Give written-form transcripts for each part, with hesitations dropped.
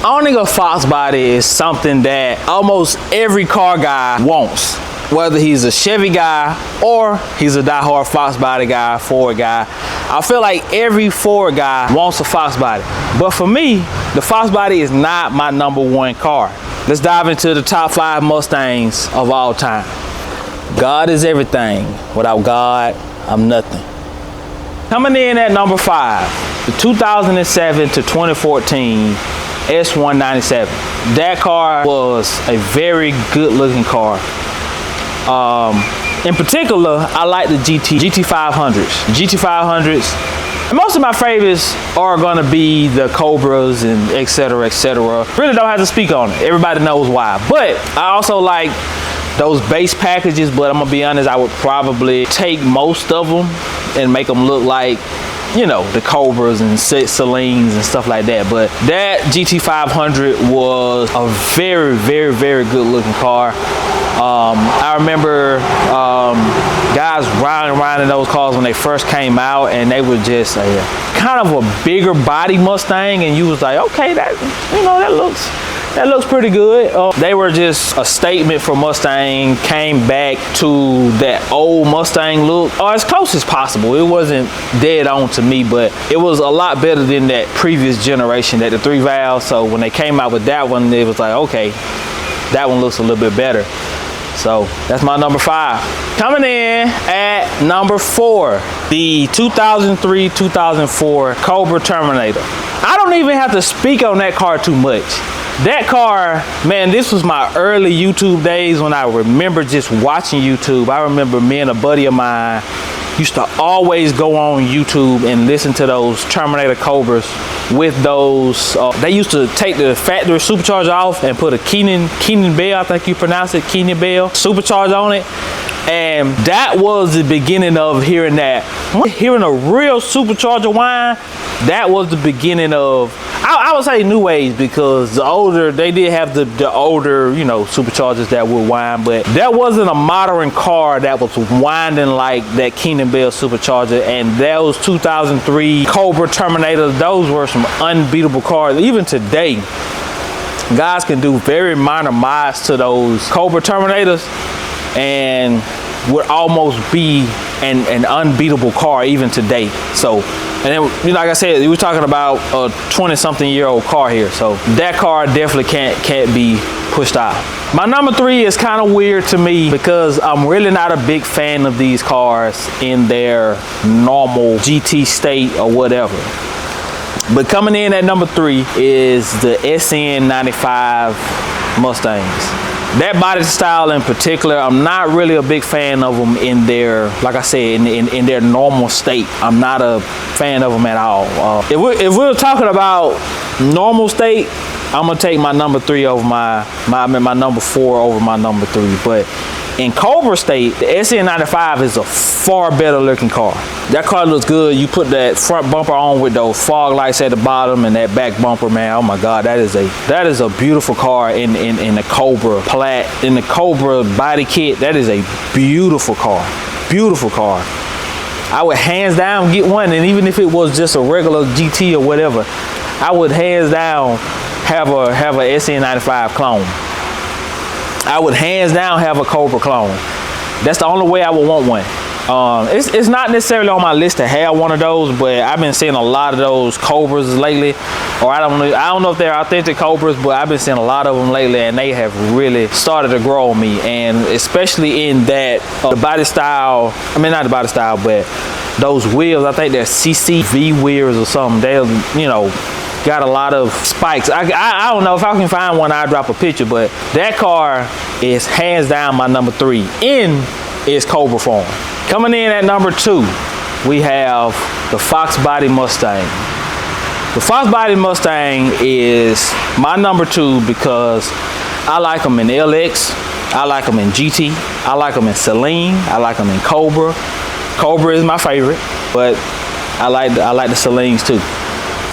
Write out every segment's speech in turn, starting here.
Owning a Fox body is something that almost every car guy wants. Whether he's a Chevy guy or he's a diehard Fox body guy, Ford guy. I feel like every Ford guy wants a Fox body. But for me, the Fox body is not my #1 car. Let's dive into the top 5 Mustangs of all time. God is everything. Without God, I'm nothing. Coming in at number 5, the 2007 to 2014 S197. That car was a very good looking car. In particular, I like the GT500s. GT500s. And most of my favorites are gonna be the Cobras and etc. etc. Really don't have to speak on it. Everybody knows why. But I also like those base packages, but I'm gonna be honest, I would probably take most of them and make them look like, you know, the Cobras and Salines and stuff like that. But that GT500 was a very, very, very good looking car. I remember guys riding around in those cars when they first came out, and they were just a kind of a bigger body Mustang, and you was like, okay, that, you know, that looks pretty good. They were just a statement for Mustang, came back to that old Mustang look, or as close as possible. It wasn't dead on to me, but it was a lot better than that previous generation, that the 3 valves. So when they came out with that one, it was like, okay, that one looks a little bit better. So that's my number 5. Coming in at number 4, the 2003-2004 Cobra Terminator. I don't even have to speak on that car too much. That car, man, this was my early YouTube days when I remember just watching YouTube. I remember me and a buddy of mine used to always go on YouTube and listen to those Terminator Cobras with those, they used to take the factory supercharger off and put a Keenan Bell, I think you pronounce it, Keenan Bell, supercharger on it. And that was the beginning of hearing that. Hearing a real supercharger whine, that was the beginning of, I would say new age, because the older, they did have the older, you know, superchargers that would whine, but that wasn't a modern car that was whining like that Keenan Bell supercharger. And those 2003 Cobra Terminators, those were some unbeatable cars. Even today, guys can do very minor mods to those Cobra Terminators and would almost be an unbeatable car even today. So, and then, you know, like I said, we were talking about a 20-something-year-old car here. So that car definitely can't be pushed out. My number 3 is kind of weird to me because I'm really not a big fan of these cars in their normal GT state or whatever. But coming in at number 3 is the SN95 Mustangs. That body style in particular, I'm not really a big fan of them in their, like I said, in their normal state. I'm not a fan of them at all. If we're talking about normal state, I'm gonna take my number 3 over my number 4 over my number 3. But in Cobra state, the SN95 is a far better looking car. That car looks good. You put that front bumper on with those fog lights at the bottom and that back bumper, man. Oh my God, that is a beautiful car in the Cobra plat, in the Cobra body kit. That is a beautiful car. Beautiful car. I would hands down get one, and even if it was just a regular GT or whatever, I would hands down have a SN95 clone. I would hands down have a Cobra clone. That's the only way I would want one. It's not necessarily on my list to have one of those, but I've been seeing a lot of those Cobras lately. Or I don't know if they're authentic Cobras, but I've been seeing a lot of them lately, and they have really started to grow on me. And especially in that the body style, I mean not the body style, but those wheels, I think they're CCV wheels or something. They're, you know, got a lot of spikes. I don't know if I can find one, I'll drop a picture, but that car is hands down my number 3 in its Cobra form. Coming in at number 2, we have the Fox Body Mustang. The Fox Body Mustang is my number 2 because I like them in LX, I like them in GT, I like them in Saline, I like them in Cobra. Cobra is my favorite, but I like the Salines too.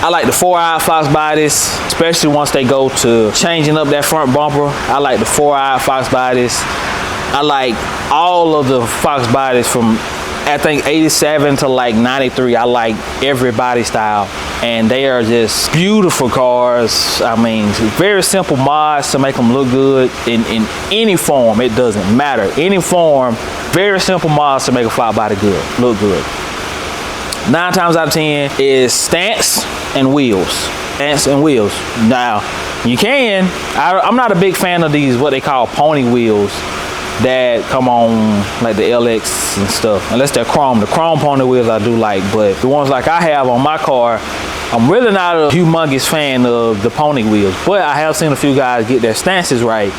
I like the 4-eyed Fox bodies, especially once they go to changing up that front bumper. I like the 4-eyed Fox bodies. I like all of the Fox bodies from, I think, 87 to like 93. I like every body style. and they are just beautiful cars. I mean, very simple mods to make them look good in any form. It doesn't matter, any form. Very simple mods to make a fly body look good. 9 times out of 10 is stance and wheels. Stance and wheels. Now, you can. I'm not a big fan of these what they call pony wheels that come on like the LX and stuff, unless they're chrome. The chrome pony wheels I do like, but the ones like I have on my car, I'm really not a humongous fan of the pony wheels, but I have seen a few guys get their stances right,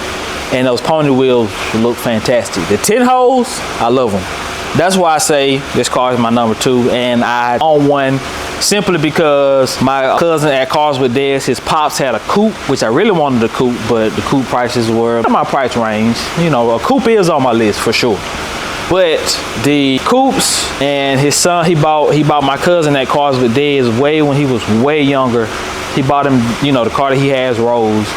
and those pony wheels look fantastic. The 10 holes, I love them. That's why I say this car is my number 2, and I own one simply because my cousin at Cars with Des, his pops had a coupe, which I really wanted a coupe, but the coupe prices were in my price range. You know, a coupe is on my list for sure. But the coupes, and his son, he bought my cousin at Cars with Des when he was way younger. He bought him, you know, the car that he has, Rose.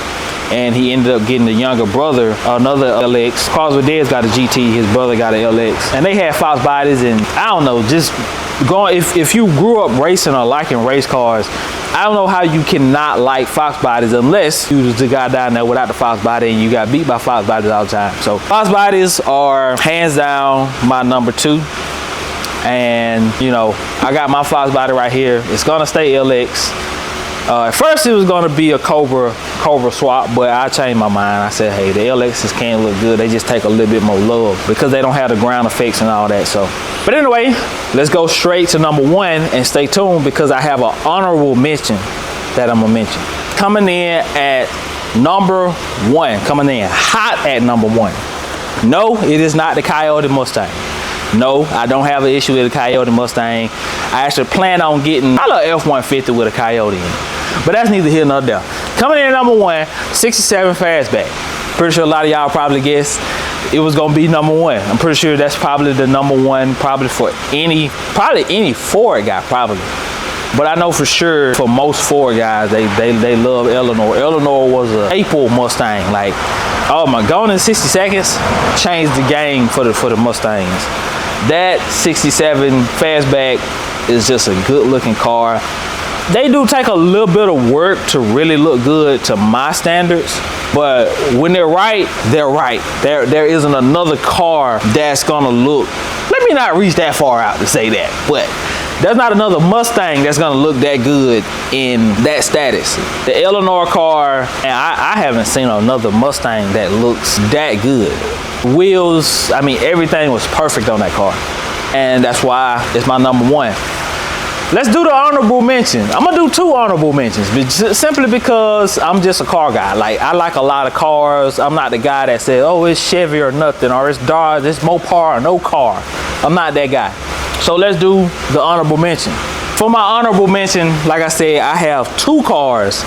And he ended up getting the younger brother another LX. Cars with Des got a GT, his brother got an LX. And they had Fox bodies, and I don't know, just going, if you grew up racing or liking race cars, I don't know how you cannot like Fox bodies unless you was the guy down there without the Fox body and you got beat by Fox bodies all the time. So Fox bodies are hands down my number 2. And you know, I got my Fox body right here. It's gonna stay LX. At first it was gonna be a Cobra swap, but I changed my mind. I said, hey, the LXs can look good. They just take a little bit more love because they don't have the ground effects and all that. So, but anyway, let's go straight to number 1 and stay tuned because I have an honorable mention that I'm gonna mention. Coming in at number 1, coming in hot at number 1. No, it is not the Coyote Mustang. No, I don't have an issue with the Coyote Mustang. I actually plan on getting a F-150 with a Coyote in it. But that's neither here nor there. Coming in at number 1, 67 Fastback. Pretty sure a lot of y'all probably guessed it was gonna be number 1. I'm pretty sure that's probably the number 1, probably for any Ford guy, probably. But I know for sure for most Ford guys, they love Eleanor. Eleanor was a staple Mustang. Like, oh my, gone in 60 seconds, changed the game for the Mustangs. That 67 Fastback is just a good looking car. They do take a little bit of work to really look good to my standards, but when they're right, they're right. There isn't another car that's gonna look, let me not reach that far out to say that, but there's not another Mustang that's gonna look that good in that status. The Eleanor car, and I haven't seen another Mustang that looks that good. Wheels, I mean, everything was perfect on that car. And that's why it's my number 1. Let's do the honorable mention. I'm gonna do 2 honorable mentions, but simply because I'm just a car guy. Like, I like a lot of cars. I'm not the guy that says, oh, it's Chevy or nothing, or it's Dodge, it's Mopar or no car. I'm not that guy. So let's do the honorable mention. For my honorable mention, like I said, I have 2 cars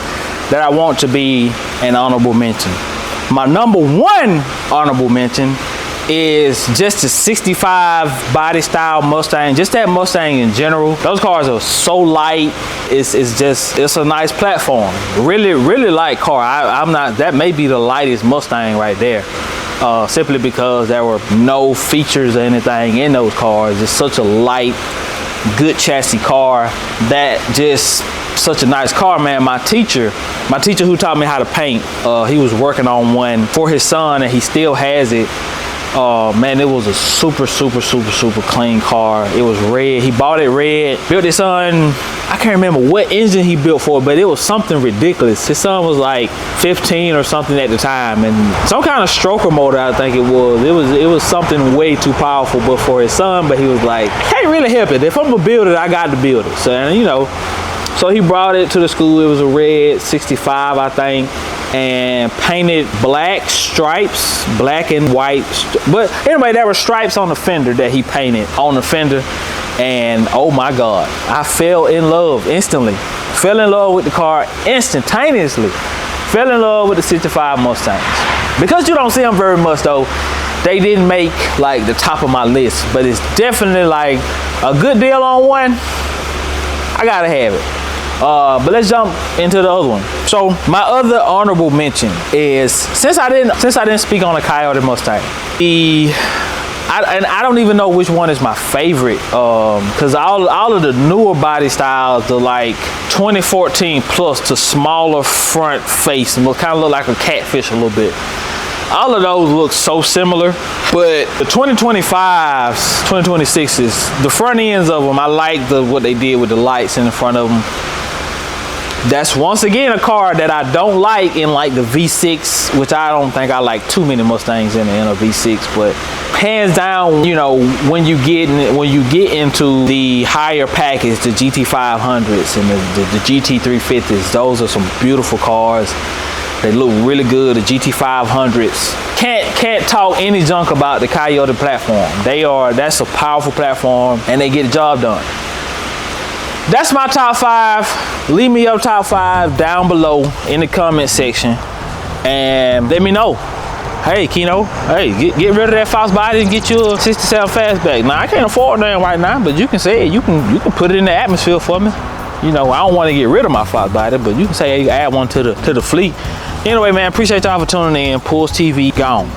that I want to be an honorable mention. My number 1 honorable mention is just a 65 body style Mustang, just that Mustang in general. Those cars are so light. It's a nice platform. Really light car. I'm not, that may be the lightest Mustang right there. Simply because there were no features or anything in those cars. It's such a light, good chassis car. That just such a nice car, man. My teacher who taught me how to paint, he was working on one for his son, and he still has it. Man, it was a super clean car. It was red. He bought it red. Built his son, I can't remember what engine he built for it, but it was something ridiculous. His son was like 15 or something at the time, and some kind of stroker motor, I think it was. It was something way too powerful, but for his son. But he was like, can't really help it. If I'm gonna build it, I got to build it. So, and, you know, so he brought it to the school. It was a red 65, I think, and painted black stripes, black and white. But anyway, there were stripes on the fender that he painted on the fender. And oh my God, I fell in love instantly. Fell in love with the car instantaneously. Fell in love with the 65 Mustangs. Because you don't see them very much though, they didn't make like the top of my list, but it's definitely like a good deal on one. I gotta have it. But let's jump into the other one. So my other honorable mention is, since I didn't speak on a Coyote Mustang, I I don't even know which one is my favorite, because all of the newer body styles, the like 2014 plus, to smaller front face and kind of look like a catfish a little bit. All of those look so similar, but the 2025s, 2026s, the front ends of them, I like what they did with the lights in the front of them. That's once again a car that I don't like in like the V6, which I don't think I like too many Mustangs in a V6, but hands down, you know, when you get into the higher package, the GT500s and the GT350s, those are some beautiful cars. They look really good. The GT500s. Can't talk any junk about the Coyote platform. That's a powerful platform, and they get the job done. That's my top 5. Leave me your top 5 down below in the comment section, and let me know. Hey, Kino, hey, get rid of that false body and get you a 67 Fastback. Now, I can't afford that right now, but you can say it. You can put it in the atmosphere for me. You know, I don't want to get rid of my false body, but you can say, hey, add one to the fleet. Anyway, man, appreciate y'all for tuning in. PullsTv, gone.